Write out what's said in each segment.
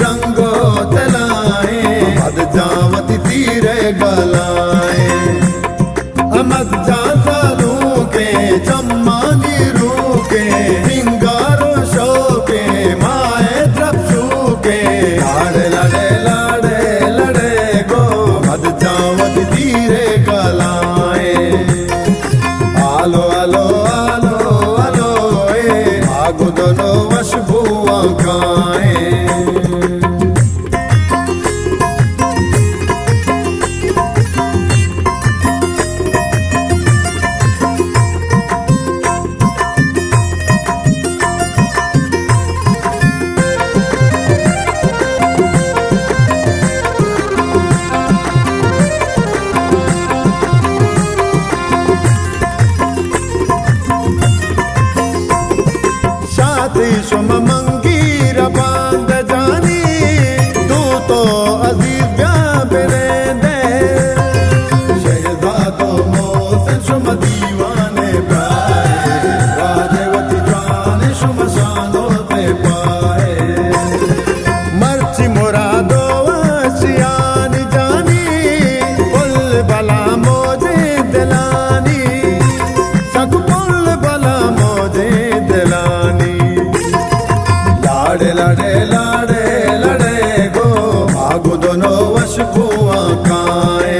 रंगो तलाए मद जावती तीरे गलाए अमद जा सालू के चम्मानी रू के सिंगारो शो के माए द्रपसू के लाड़े लड़े लाड़े लड़े गो मद जावती तीरे गलाए आलो आलो आलो आलो आगु दोनों वशबुआ खाए शुम मंगीर बांध जानी तू तो अजीज ब्याबरे दे शहजादो मोहसिन शुम दीवाने पाए राजवती जान शुम शानो ते पाए मर्ची मुरादो वशियान जानी पुल बला मोजे दिलानी सग पुल बला मोजे दिलानी लाड़े लाड़े लाड़े लड़े गो आगु दोनों वशबुआ खाए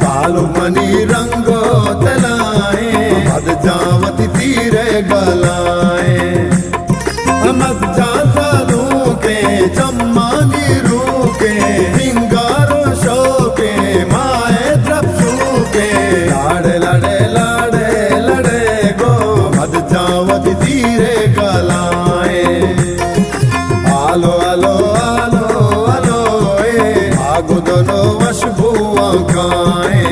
बालू मनी रंगो तलाए मद जावती तीरे गलाए मद जा सालू के चम्मानी रू के सिंगारो शो के माए द्रपसू के लाड़े लाड़े लाड़े लड़े गो मद जावती तीरे गलाए आलो आलो आलो आलो आगु दोनों वशबुआ खाए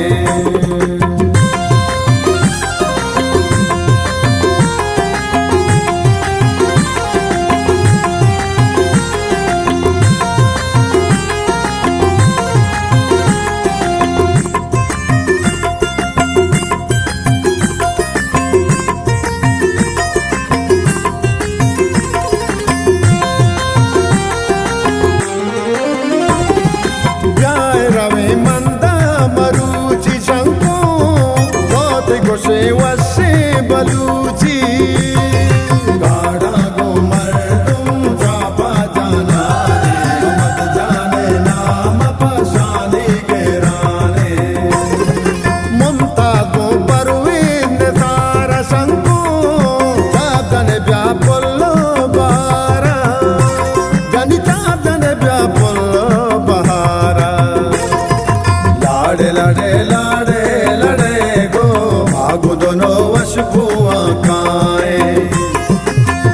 से वसे बलूची गाड़ा गो मर्दुम चापा जाना मत जाने नाम पशाने के राने ममता को परवीन सारा संगो चादन ब्या पुल्लो बहारा जनी चादन ब्या पुल्लो बहारा लाड़े लाड़े लाड़े लड़े आगु दोनों वशबुआ खाए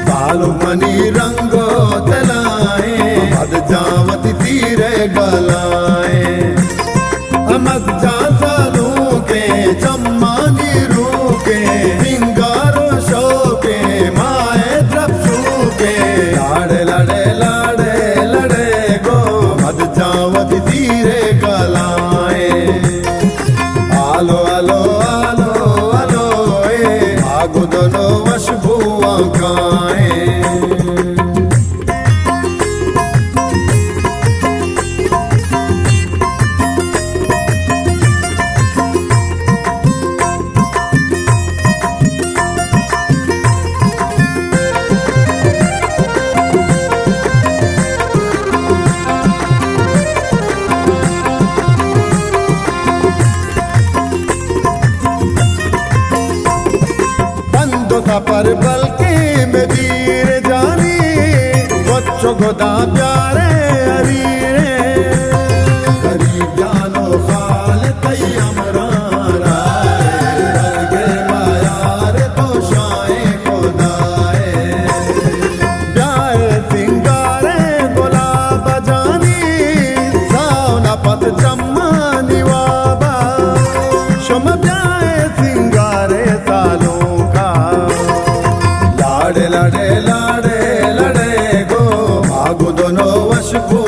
बालू मनी रंगो तलाए मद जावती तीरे गलाए मद जा सालू के चम्मानी रू के सिंगारो शो के माए द्रपसू के लाड़े लाड़े लाड़े लड़े गो मद जावती तीरे गलाए आलो आलो आगु दोनों वशबुआ खाए पर बल्कि में वीर जानी बच्चों को दा प्यारे हरीरे गरीब जानो खाल तैयम राना करगे मायार तो शाए को दाए प्यारे सिंगारे गुलाब जानी सावना पत चम्मानी वाबा शुम प्यारे सिंगारे सालों लाड़े लाड़े लाड़े लड़े गो आगु दोनों वशबुआ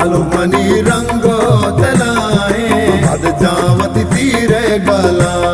आलू मनी रंगो तलाए, अद जावत तीरे गला।